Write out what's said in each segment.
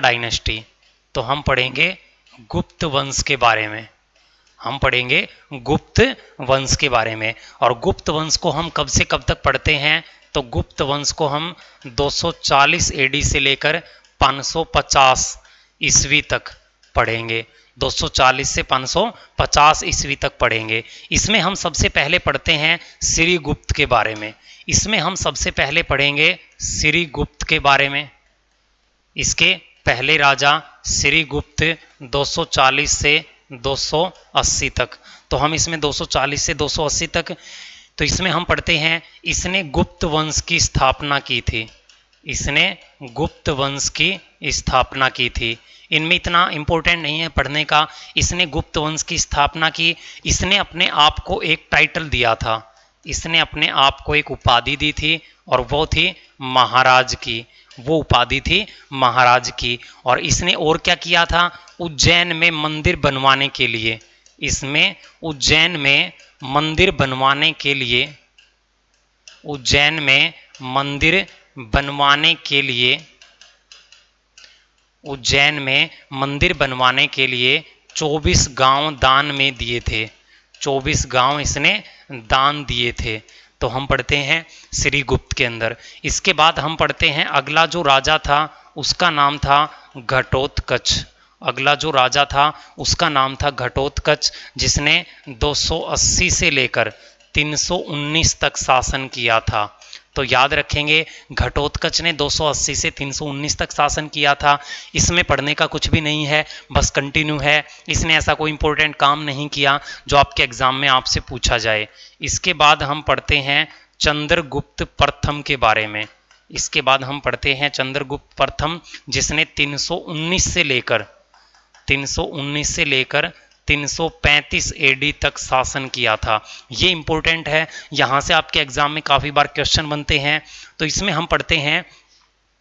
Dynasty. तो हम पढ़ेंगे गुप्त वंश के बारे में, हम पढ़ेंगे गुप्त वंश के बारे में। और गुप्त वंश को हम कब से कब तक पढ़ते हैं? तो गुप्त वंश को हम 240 एडी से लेकर 550 ईस्वी तक पढ़ेंगे। 240 से 550 ईस्वी तक पढ़ेंगे। इसमें हम सबसे पहले पढ़ते हैं श्रीगुप्त के बारे में। इसमें हम सबसे पहले पढ़ेंगे श्रीगुप्त के बारे में। इसके पहले राजा श्रीगुप्त 240 से 280 तक। तो हम इसमें 240 से 280 तक, तो इसमें हम पढ़ते हैं इसने गुप्त वंश की स्थापना की थी। इसने गुप्त वंश की स्थापना की थी। इनमें इतना इंपॉर्टेंट नहीं है पढ़ने का। इसने गुप्त वंश की स्थापना की। इसने अपने आप को एक टाइटल दिया था, इसने अपने आप को एक उपाधि दी थी और वो थी महाराज की। वो उपाधि थी महाराज की। और इसने और क्या किया था? उज्जैन में मंदिर बनवाने के लिए, इसमें उज्जैन में मंदिर बनवाने के लिए, उज्जैन में मंदिर बनवाने के लिए, उज्जैन में मंदिर बनवाने के लिए 24 गांव दान में दिए थे। 24 गांव इसने दान दिए थे। तो हम पढ़ते हैं श्रीगुप्त के अंदर। इसके बाद हम पढ़ते हैं अगला जो राजा था उसका नाम था घटोत्कच। अगला जो राजा था उसका नाम था घटोत्कच, जिसने 280 से लेकर 319 तक शासन किया था। तो याद रखेंगे घटोत्कच ने 280 से 319 तक शासन किया था। इसमें पढ़ने का कुछ भी नहीं है, बस कंटिन्यू है। इसने ऐसा कोई इंपॉर्टेंट काम नहीं किया जो आपके एग्जाम में आपसे पूछा जाए। इसके बाद हम पढ़ते हैं चंद्रगुप्त प्रथम के बारे में। इसके बाद हम पढ़ते हैं चंद्रगुप्त प्रथम, जिसने 319 से लेकर 335 एडी तक शासन किया था। ये इंपॉर्टेंट है, यहाँ से आपके एग्जाम में काफ़ी बार क्वेश्चन बनते हैं। तो इसमें हम पढ़ते हैं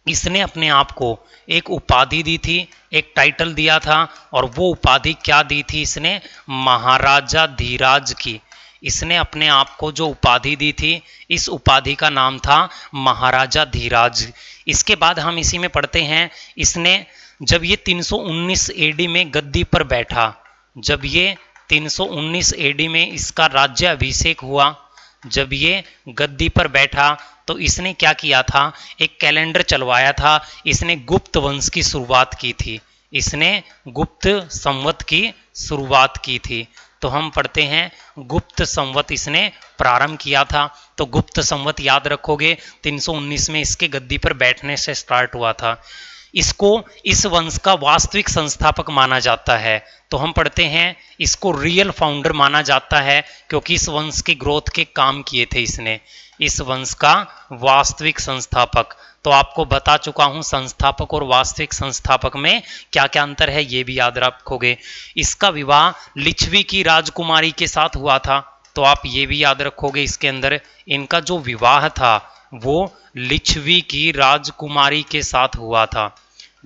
इसने अपने आप को एक उपाधि दी थी, एक टाइटल दिया था। और वो उपाधि क्या दी थी? इसने महाराजा धीराज की। इसने अपने आप को जो उपाधि दी थी, इस उपाधि का नाम था महाराजा धीराज। इसके बाद हम इसी में पढ़ते हैं इसने जब ये 319 एडी में गद्दी पर बैठा, जब ये 319 एडी में इसका राज्य अभिषेक हुआ, जब ये गद्दी पर बैठा, तो इसने क्या किया था? एक कैलेंडर चलवाया था। इसने गुप्त वंश की शुरुआत की थी। इसने गुप्त संवत की शुरुआत की थी। तो हम पढ़ते हैं गुप्त संवत इसने प्रारंभ किया था। तो गुप्त संवत याद रखोगे 319 में इसके गद्दी पर बैठने से स्टार्ट हुआ था। इसको इस वंश का वास्तविक संस्थापक माना जाता है। तो हम पढ़ते हैं इसको रियल फाउंडर माना जाता है, क्योंकि इस वंश के ग्रोथ के काम किए थे इसने। इस वंश का वास्तविक संस्थापक। तो आपको बता चुका हूं संस्थापक और वास्तविक संस्थापक में क्या क्या अंतर है, ये भी याद रखोगे। इसका विवाह लिच्छवी की राजकुमारी के साथ हुआ था। तो आप ये भी याद रखोगे। इसके अंदर इनका जो विवाह था वो लिच्छवी की राजकुमारी के साथ हुआ था।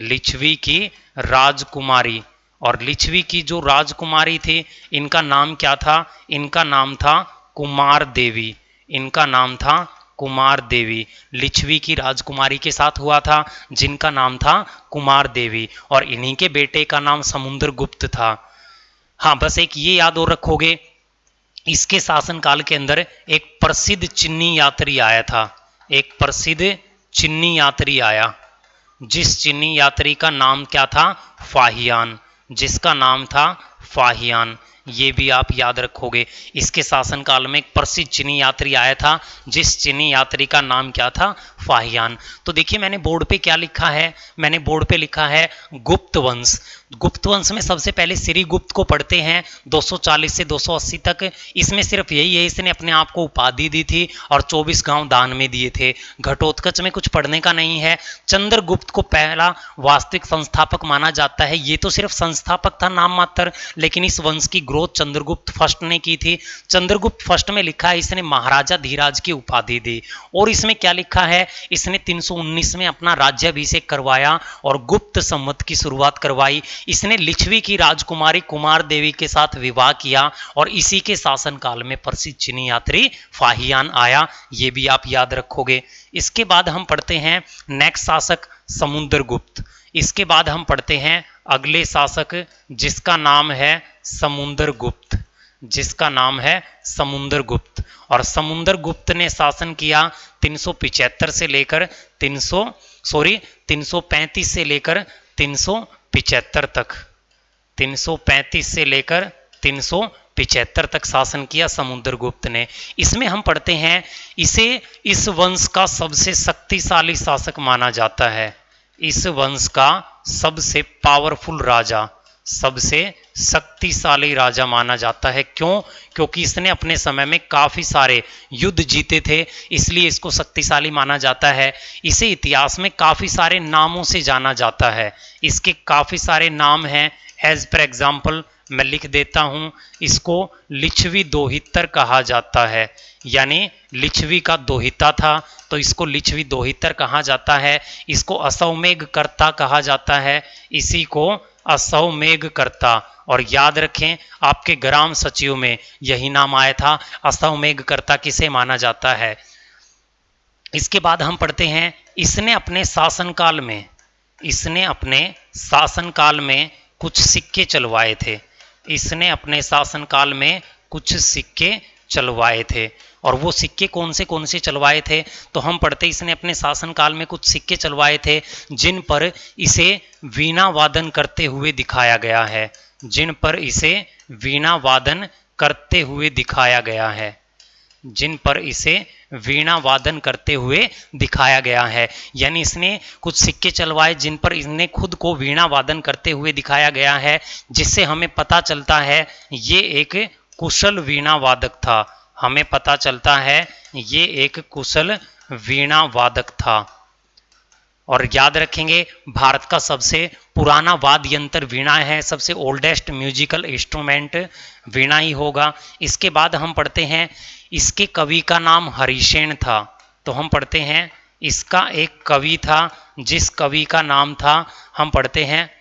लिच्छवी की राजकुमारी। और लिच्छवी की जो राजकुमारी थी, इनका नाम क्या था? इनका नाम था कुमार देवी। इनका नाम था कुमार देवी। लिच्छवी की राजकुमारी के साथ हुआ था, जिनका नाम था कुमार देवी। और इन्हीं के बेटे का नाम समुद्रगुप्त था। हाँ, बस एक ये याद और रखोगे, इसके शासनकाल के अंदर एक प्रसिद्ध चीनी यात्री आया था। एक प्रसिद्ध चीनी यात्री आया, जिस चीनी यात्री का नाम क्या था? फाहियान। जिसका नाम था फाहियान। ये भी आप याद रखोगे। इसके शासनकाल में एक प्रसिद्ध चीनी यात्री आया था, जिस चीनी यात्री का नाम क्या था? फाहियान। तो देखिए मैंने बोर्ड पे क्या लिखा है, मैंने बोर्ड पे लिखा है गुप्त वंश। गुप्त वंश में सबसे पहले श्रीगुप्त को पढ़ते हैं 240 से 280 तक। इसमें सिर्फ यही है, इसने अपने आप को उपाधि दी थी और 24 गांव दान में दिए थे। घटोत्कच में कुछ पढ़ने का नहीं है। चंद्रगुप्त को पहला वास्तविक संस्थापक माना जाता है। ये तो सिर्फ संस्थापक था नाम मात्र, लेकिन इस वंश की ग्रोथ चंद्रगुप्त फर्स्ट ने की थी। चंद्रगुप्त फर्स्ट में लिखा है इसने महाराजा धीराज की उपाधि दी। और इसमें क्या लिखा है? इसने 319 में अपना राज्याभिषेक करवाया और गुप्त संवत की शुरुआत करवाई। इसने लिच्छवी की राजकुमारी कुमार देवी के साथ विवाह किया और इसी के शासनकाल में प्रसिद्ध चीनी यात्री फाहियान आया। ये भी आप याद रखोगे। इसके बाद हम पढ़ते हैं नेक्स्ट शासक समुद्रगुप्त। इसके बाद हम पढ़ते हैं अगले शासक जिसका नाम है समुद्रगुप्त, जिसका नाम है समुद्रगुप्त। और समुद्रगुप्त ने शासन किया 335 से लेकर 335 से लेकर 375 तक, 335 से लेकर 375 तक शासन किया समुद्रगुप्त ने। इसमें हम पढ़ते हैं इसे इस वंश का सबसे शक्तिशाली शासक माना जाता है, इस वंश का सबसे पावरफुल राजा, सबसे शक्तिशाली राजा माना जाता है। क्यों? क्योंकि इसने अपने समय में काफी सारे युद्ध जीते थे, इसलिए इसको शक्तिशाली माना जाता है। इसे इतिहास में काफी सारे नामों से जाना जाता है, इसके काफी सारे नाम हैं। एज पर एग्जाम्पल मैं लिख देता हूं, इसको लिच्छवी दोहितर कहा जाता है, यानी लिच्छवी का दोहिता था तो इसको लिच्छवी दोहितर कहा जाता है। इसको असौमेघकर्ता कहा जाता है, इसी को असौमेघकर्ता। और याद रखें आपके ग्राम सचिव में यही नाम आया था, असौमेघकर्ता किसे माना जाता है। इसके बाद हम पढ़ते हैं इसने अपने शासनकाल में, इसने अपने शासनकाल में कुछ सिक्के चलवाए थे, इसने अपने शासनकाल में कुछ सिक्के चलवाए थे। और वो सिक्के कौन से चलवाए थे? तो हम पढ़ते इसने अपने शासनकाल में कुछ सिक्के चलवाए थे जिन पर इसे वीणा वादन करते हुए दिखाया गया है, जिन पर इसे वीणा वादन करते हुए दिखाया गया है, जिन पर इसे वीणा वादन करते हुए दिखाया गया है। यानी इसने कुछ सिक्के चलवाए जिन पर इसने खुद को वीणा वादन करते हुए दिखाया गया है, जिससे हमें पता चलता है ये एक कुशल वीणा वादक था, हमें पता चलता है ये एक कुशल वीणा वादक था। और याद रखेंगे भारत का सबसे पुराना वाद्य यंत्र वीणा है, सबसे ओल्डेस्ट म्यूजिकल इंस्ट्रूमेंट वीणा ही होगा। इसके बाद हम पढ़ते हैं इसके कवि का नाम हरिसेन था, तो हम पढ़ते हैं इसका एक कवि था जिस कवि का नाम था, हम पढ़ते हैं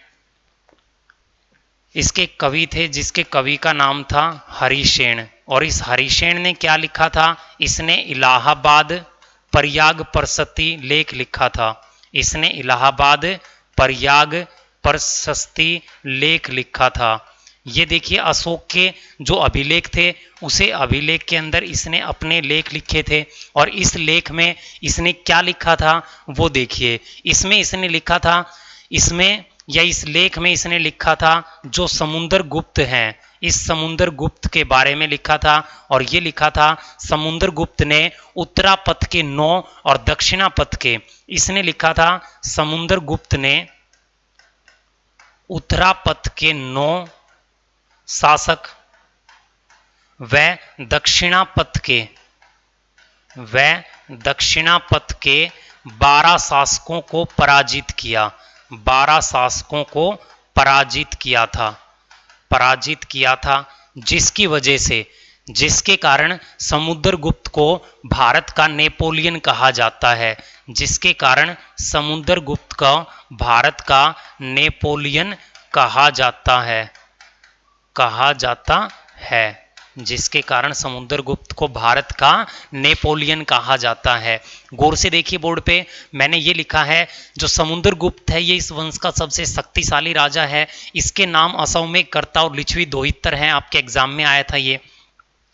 इसके कवि थे जिसके कवि का नाम था हरिसेन। और इस हरिसेन ने क्या लिखा था? इसने इलाहाबाद प्रयाग प्रशस्ति लेख लिखा था, इसने इलाहाबाद प्रयाग प्रशस्ति लेख लिखा था। ये देखिए अशोक के जो अभिलेख थे उसे अभिलेख के अंदर इसने अपने लेख लिखे थे। और इस लेख में इसने क्या लिखा था वो देखिए, इसमें इसने लिखा था, इसमें या इस लेख में इसने लिखा था जो समुद्रगुप्त हैं, इस समुद्रगुप्त के बारे में लिखा था। और ये लिखा था समुद्रगुप्त ने उत्तरापथ के 9 और दक्षिणापथ के, इसने लिखा था समुद्रगुप्त ने उत्तरापथ के 9 शासक व दक्षिणापथ के 12 शासकों को पराजित किया, 12 शासकों को पराजित किया था, जिसकी वजह से, जिसके कारण समुद्रगुप्त को भारत का नेपोलियन कहा जाता है, जिसके कारण समुद्रगुप्त को भारत का नेपोलियन कहा जाता है, जिसके कारण समुद्रगुप्त को भारत का नेपोलियन कहा जाता है। गौर से देखिए बोर्ड पे मैंने ये लिखा है जो समुद्रगुप्त है ये इस वंश का सबसे शक्तिशाली राजा है, इसके नाम असौमेघकर्ता और लिच्छवी दोहितर हैं, आपके एग्जाम में आया था ये।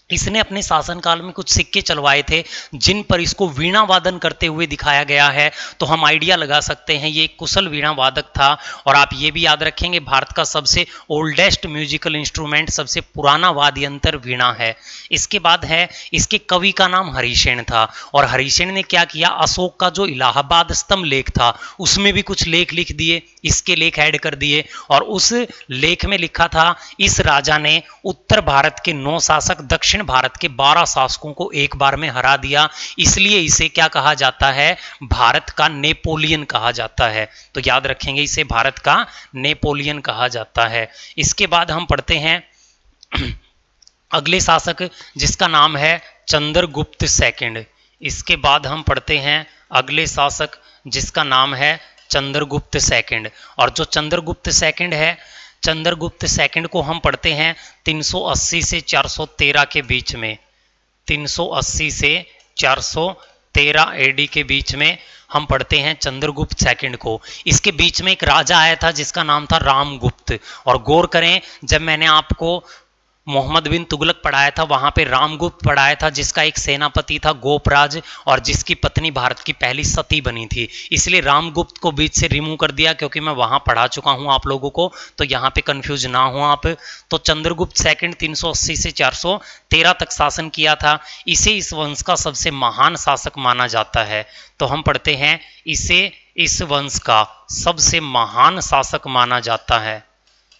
इसने अपने शासनकाल में कुछ सिक्के चलवाए थे जिन पर इसको वीणा वादन करते हुए दिखाया गया है, तो हम आइडिया लगा सकते हैं ये कुशल वीणा वादक था। और आप ये भी याद रखेंगे भारत का सबसे ओल्डेस्ट म्यूजिकल इंस्ट्रूमेंट, सबसे पुराना वाद्य यंत्र वीणा है। इसके बाद है इसके कवि का नाम हरिसेन था। और हरिसेन ने क्या किया, अशोक का जो इलाहाबाद स्तंभ लेख था उसमें भी कुछ लेख लिख दिए, इसके लेख ऐड कर दिए। और उस लेख में लिखा था इस राजा ने उत्तर भारत के 9 शासक, दक्षिण भारत के 12 शासकों को एक बार में हरा दिया, इसलिए इसे क्या कहा जाता है, भारत का नेपोलियन कहा जाता है। तो याद रखेंगे इसे भारत का नेपोलियन कहा जाता है। इसके बाद हम पढ़ते हैं अगले शासक जिसका नाम है चंद्रगुप्त सेकंड। इसके बाद हम पढ़ते हैं अगले शासक जिसका नाम है चंद्रगुप्त सेकंड। और जो चंद्रगुप्त सेकंड है, चंद्रगुप्त सेकंड को हम पढ़ते हैं 380 से 413 के बीच में, 380 से 13 एडी के बीच में हम पढ़ते हैं चंद्रगुप्त सेकंड को। इसके बीच में एक राजा आया था जिसका नाम था रामगुप्त। और गौर करें, जब मैंने आपको मोहम्मद बिन तुगलक पढ़ाया था वहां पे रामगुप्त पढ़ाया था, जिसका एक सेनापति था गोपराज और जिसकी पत्नी भारत की पहली सती बनी थी। इसलिए रामगुप्त को बीच से रिमूव कर दिया क्योंकि मैं वहां पढ़ा चुका हूं आप लोगों को, तो यहां पे कंफ्यूज ना हो आप। तो चंद्रगुप्त सेकंड 380 से 413 तक शासन किया था। इसे इस वंश का सबसे महान शासक माना जाता है। तो हम पढ़ते हैं, इसे इस वंश का सबसे महान शासक माना जाता है,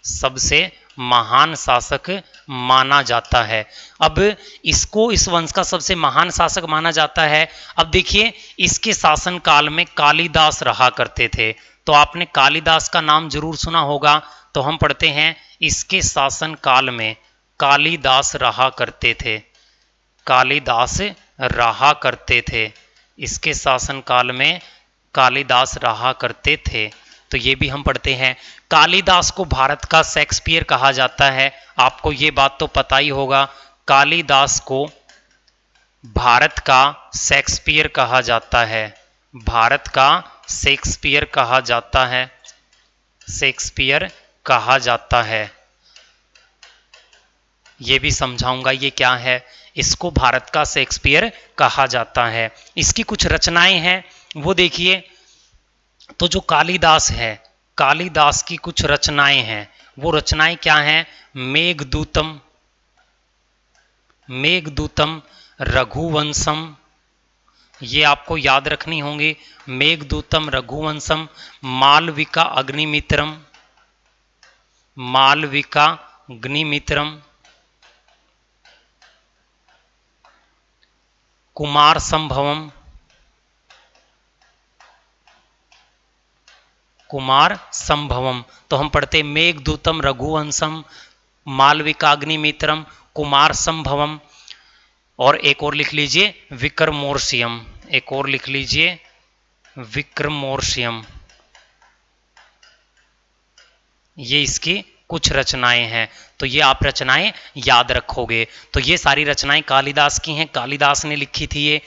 सबसे महान शासक माना जाता है। अब इसको इस वंश का सबसे महान शासक माना जाता है। अब देखिए, इसके शासन काल में कालिदास रहा करते थे। तो आपने कालिदास का नाम जरूर सुना होगा। तो हम पढ़ते हैं, इसके शासन काल में कालिदास रहा करते थे, कालिदास रहा करते थे। इसके शासन काल में कालिदास रहा करते थे। तो ये भी हम पढ़ते हैं। कालिदास को भारत का शेक्सपियर कहा जाता है, आपको ये बात तो पता ही होगा। कालिदास को भारत का शेक्सपियर कहा जाता है, भारत का शेक्सपियर कहा जाता है, शेक्सपियर कहा जाता है। ये भी समझाऊंगा ये क्या है। इसको भारत का शेक्सपियर कहा जाता है। इसकी कुछ रचनाएं हैं वो देखिए। तो जो कालिदास है, कालिदास की कुछ रचनाएं हैं, वो रचनाएं क्या हैं? मेघदूतम, मेघदूतम, रघुवंशम, ये आपको याद रखनी होंगी। मेघदूतम, रघुवंशम, मालविका अग्निमित्रम, मालविका अग्निमित्रम, कुमार संभवम, कुमार संभवम। तो हम पढ़ते मेघदूतम, रघुवंशम, मालविकाग्निमित्रम, कुमार संभवम। और एक और लिख लीजिए विक्रमोर्शियम, एक और लिख लीजिए विक्रमोर्शियम। ये इसकी कुछ रचनाएं हैं। तो ये आप रचनाएं याद रखोगे। तो ये सारी रचनाएं कालिदास की हैं, कालिदास ने लिखी थी ये।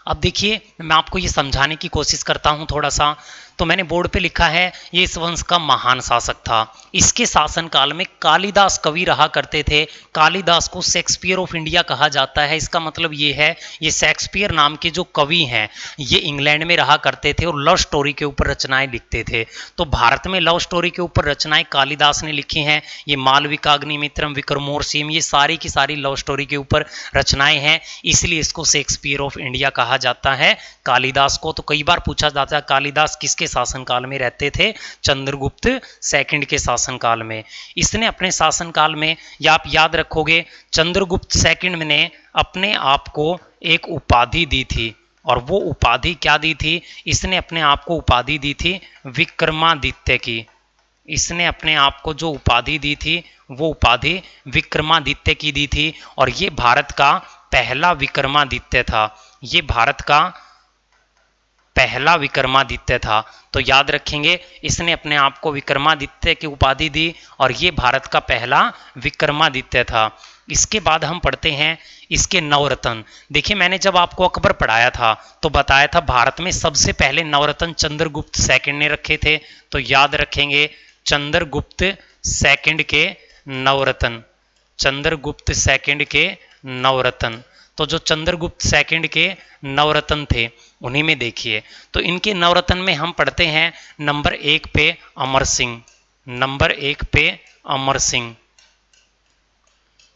अब देखिए, मैं आपको ये समझाने की कोशिश करता हूं थोड़ा सा। तो मैंने बोर्ड पे लिखा है ये इस वंश का महान शासक था। इसके शासनकाल में कालिदास कवि रहा करते थे। कालिदास को शेक्सपियर ऑफ इंडिया कहा जाता है। इसका मतलब ये है, ये शेक्सपियर नाम के जो कवि हैं ये इंग्लैंड में रहा करते थे और लव स्टोरी के ऊपर रचनाएं लिखते थे। तो भारत में लव स्टोरी के ऊपर रचनाएं कालिदास ने लिखी हैं। ये मालविकाग्निमित्रम, विक्रमोर्शियम, ये सारी की सारी लव स्टोरी के ऊपर रचनाएं हैं। इसलिए इसको शेक्सपियर ऑफ इंडिया कहा जाता है कालिदास को। तो कई बार पूछा जाता है कालिदास किसके शासनकाल में रहते थे? चंद्रगुप्त सेकंड के शासनकाल में। इसने अपने शासनकाल में, या आप याद रखोगे, चंद्रगुप्त सेकंड ने अपने आप को एक उपाधि दी थी। और वो उपाधि क्या दी थी? इसने अपने आप को उपाधि दी थी विक्रमादित्य की। इसने अपने आप को जो उपाधि दी थी वो उपाधि विक्रमादित्य की दी थी। और ये भारत का पहला विक्रमादित्य था। ये भारत का पहला विक्रमादित्य था। तो याद रखेंगे, इसने अपने आप को विक्रमादित्य की उपाधि दी और ये भारत का पहला विक्रमादित्य था। इसके बाद हम पढ़ते हैं इसके नवरत्न। देखिए, मैंने जब आपको अकबर पढ़ाया था तो बताया था भारत में सबसे पहले नवरत्न चंद्रगुप्त सेकंड ने रखे थे। तो याद रखेंगे चंद्रगुप्त सेकंड के नवरत्न, चंद्रगुप्त सेकंड के नवरत्न। तो जो चंद्रगुप्त सेकंड के नवरत्न थे उन्हीं में देखिए। तो इनके नवरत्न में हम पढ़ते हैं नंबर 1 पे अमर सिंह, नंबर 1 पे अमर सिंह।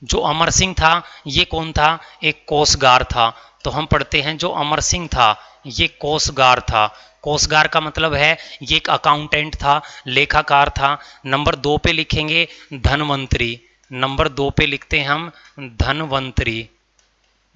जो अमर सिंह था ये कौन था? एक कोषगार था। तो हम पढ़ते हैं जो अमर सिंह था ये कोषगार था। कोषगार का मतलब है ये एक अकाउंटेंट था, लेखाकार था। नंबर 2 पे लिखेंगे धनवंतरी, नंबर 2 पे लिखते हैं हम धनवंतरी।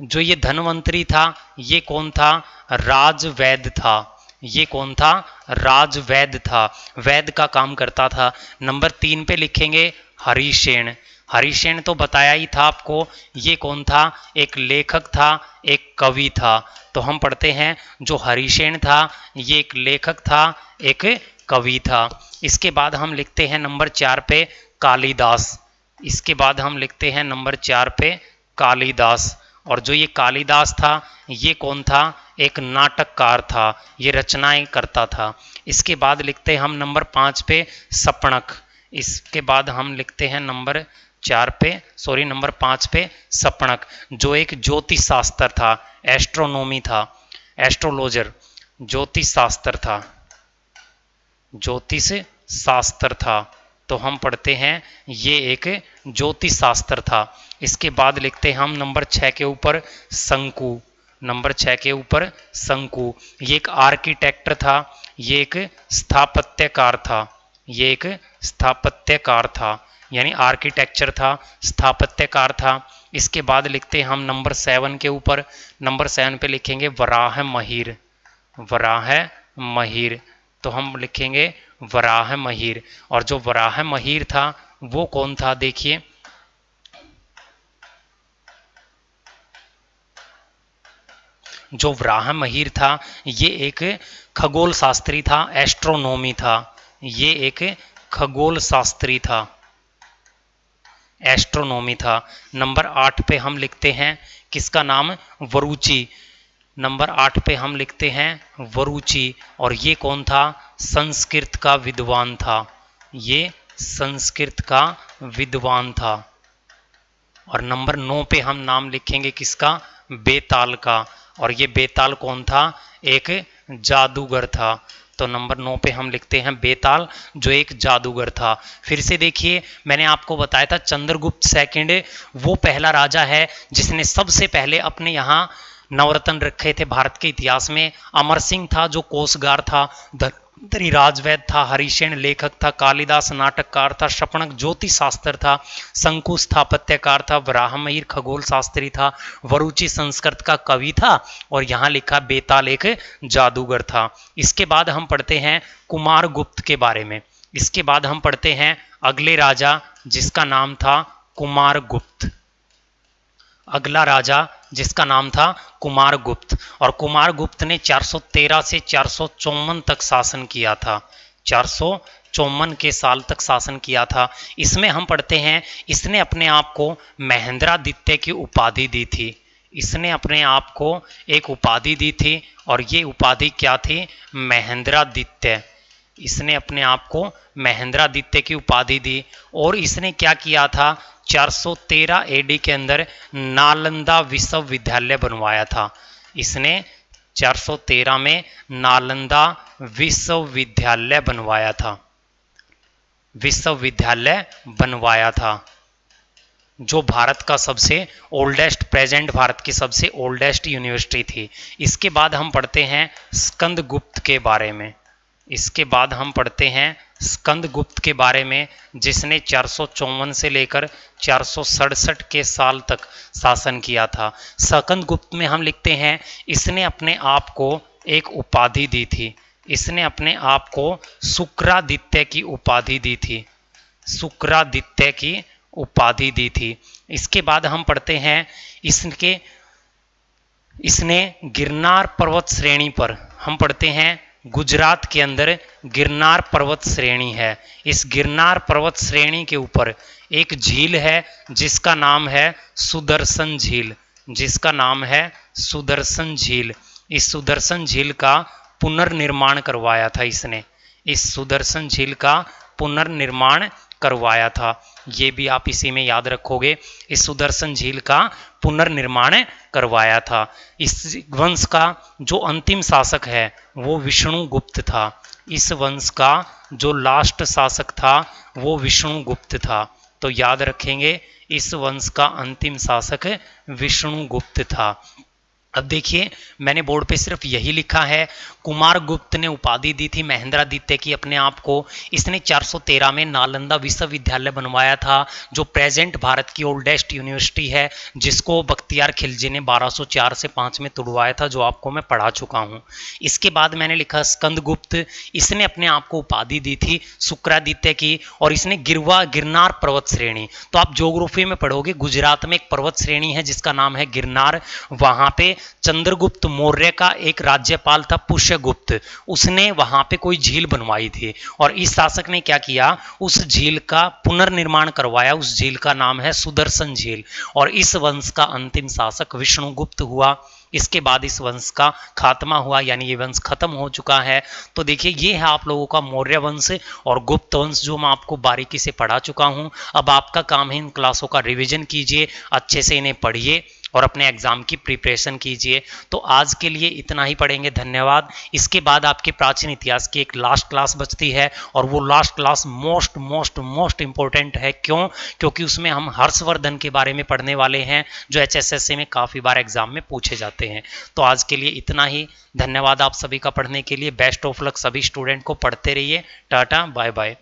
जो ये धनवंतरी था ये कौन था? राजवैद्य था। ये कौन था? राजवैद्य था, वैद्य का काम करता था। नंबर 3 पे लिखेंगे हरिसेन। हरिसेन तो बताया ही था आपको, ये कौन था? एक लेखक था, एक कवि था। तो हम पढ़ते हैं जो हरिसेन था ये एक लेखक था, एक कवि था। इसके बाद हम लिखते हैं नंबर 4 पे कालिदास। इसके बाद हम लिखते हैं नंबर 4 पे कालिदास। और जो ये कालिदास था ये कौन था, एक नाटककार था, ये रचनाएं करता था। इसके बाद लिखते हैं हम नंबर 5 पे सपणक। इसके बाद हम लिखते हैं नंबर 4 पे, सॉरी नंबर 5 पे सपणक, जो एक ज्योतिष शास्त्र था, एस्ट्रोनॉमी था, एस्ट्रोलॉजर, ज्योतिष शास्त्र था, ज्योतिष शास्त्र था। तो हम पढ़ते हैं ये एक ज्योतिष शास्त्र था। इसके बाद लिखते हैं हम नंबर 6 के ऊपर शंकु, नंबर 6 के ऊपर शंकु, ये एक आर्किटेक्ट था, ये एक स्थापत्यकार था, ये एक स्थापत्यकार था, यानी आर्किटेक्चर था, स्थापत्यकार था। इसके बाद लिखते हैं हम नंबर 7 के ऊपर, नंबर 7 पे लिखेंगे वराह महिर, वराह महिर। तो हम लिखेंगे वराह महिर, और जो वराह महिर था वो कौन था, देखिए जो वराह महिर था ये एक खगोल शास्त्री था, एस्ट्रोनॉमी था, ये एक खगोल शास्त्री था, एस्ट्रोनॉमी था। नंबर 8 पे हम लिखते हैं किसका नाम, वरुचि, नंबर 8 पे हम लिखते हैं वरुचि, और ये कौन था, संस्कृत का विद्वान था, ये संस्कृत का विद्वान था। और नंबर 9 पे हम नाम लिखेंगे किसका, बेताल का, और ये बेताल कौन था, एक जादूगर था। तो नंबर 9 पे हम लिखते हैं बेताल, जो एक जादूगर था। फिर से देखिए मैंने आपको बताया था चंद्रगुप्त सेकंड वो पहला राजा है जिसने सबसे पहले अपने यहाँ नवरत्न रखे थे भारत के इतिहास में। अमर सिंह था जो कोषगार था, धरी राजवैद था, हरिसेन लेखक था, कालिदास नाटककार था, शपणक ज्योतिष शास्त्र था, शंकु स्थापत्यकार था, वराहमिहिर खगोल शास्त्री था, वरुचि संस्कृत का कवि था, और यहाँ लिखा बेताल एक जादूगर था। इसके बाद हम पढ़ते हैं कुमार गुप्त के बारे में। इसके बाद हम पढ़ते हैं अगले राजा जिसका नाम था कुमार गुप्त, अगला राजा जिसका नाम था कुमार गुप्त। और कुमार गुप्त ने 413 से 454 तक शासन किया था, 454 के साल तक शासन किया था। इसमें हम पढ़ते हैं इसने अपने आप को महेंद्रादित्य की उपाधि दी थी, इसने अपने आप को एक उपाधि दी थी, और ये उपाधि क्या थी, महेंद्रादित्य। इसने अपने आप को महेंद्रादित्य की उपाधि दी, और इसने क्या किया था, 413 एडी के अंदर नालंदा विश्वविद्यालय बनवाया था। इसने 413 में नालंदा विश्वविद्यालय बनवाया था, विश्वविद्यालय बनवाया था, जो भारत का सबसे ओल्डेस्ट, प्रेजेंट भारत की सबसे ओल्डेस्ट यूनिवर्सिटी थी। इसके बाद हम पढ़ते हैं स्कंदगुप्त के बारे में। इसके बाद हम पढ़ते हैं स्कंदगुप्त के बारे में, जिसने 454 से लेकर 467 के साल तक शासन किया था। स्कंदगुप्त में हम लिखते हैं इसने अपने आप को एक उपाधि दी थी, इसने अपने आप को शुक्रादित्य की उपाधि दी थी, शुक्रादित्य की उपाधि दी थी। इसके बाद हम पढ़ते हैं इसने गिरनार पर्वत श्रेणी पर, हम पढ़ते हैं गुजरात के अंदर गिरनार पर्वत श्रेणी है, इस गिरनार पर्वत श्रेणी के ऊपर एक झील है जिसका नाम है सुदर्शन झील, जिसका नाम है सुदर्शन झील। इस सुदर्शन झील का पुनर्निर्माण करवाया था इसने, इस सुदर्शन झील का पुनर्निर्माण करवाया था। ये भी आप इसी में याद रखोगे, इस सुदर्शन झील का पुनर्निर्माण करवाया था। इस वंश का जो अंतिम शासक है वो विष्णुगुप्त था, इस वंश का जो लास्ट शासक था वो विष्णुगुप्त था। तो याद रखेंगे इस वंश का अंतिम शासक विष्णुगुप्त था। अब देखिए मैंने बोर्ड पे सिर्फ यही लिखा है, कुमार गुप्त ने उपाधि दी थी महेंद्रादित्य की अपने आप को। इसने 413 में नालंदा विश्वविद्यालय बनवाया था, जो प्रेजेंट भारत की ओल्डेस्ट यूनिवर्सिटी है, जिसको बख्तियार खिलजी ने 1204 से 5 में तुड़वाया था, जो आपको मैं पढ़ा चुका हूँ। इसके बाद मैंने लिखा स्कंदगुप्त, इसने अपने आप को उपाधि दी थी शुक्रादित्य की, और इसने गिरनार पर्वत श्रेणी, तो आप ज्योग्राफी में पढ़ोगे गुजरात में एक पर्वत श्रेणी है जिसका नाम है गिरनार, वहाँ पे चंद्रगुप्त मौर्य का एक राज्यपाल था पुष्यगुप्त, उसने वहां पे कोई झील बनवाई थी और इस शासक ने क्या किया, उस झील का पुनर्निर्माण करवाया। उस झील का नाम है सुदर्शन झील और इस वंश का अंतिम शासक विष्णुगुप्त हुआ। इसके बाद इस वंश का खात्मा हुआ, यानी ये वंश खत्म हो चुका है। तो देखिए ये है आप लोगों का मौर्य वंश और गुप्त वंश जो मैं आपको बारीकी से पढ़ा चुका हूं। अब आपका काम है इन क्लासों का रिवीजन कीजिए, अच्छे से इन्हें पढ़िए और अपने एग्जाम की प्रिपरेशन कीजिए। तो आज के लिए इतना ही पढ़ेंगे, धन्यवाद। इसके बाद आपके प्राचीन इतिहास की एक लास्ट क्लास बचती है और वो last class most most most important है। क्यों? क्योंकि उसमें हम हर्षवर्धन के बारे में पढ़ने वाले हैं जो HSSC में काफ़ी बार एग्जाम में पूछे जाते हैं। तो आज के लिए इतना ही, धन्यवाद आप सभी का पढ़ने के लिए। बेस्ट ऑफ लक सभी स्टूडेंट को, पढ़ते रहिए। Tata bye bye.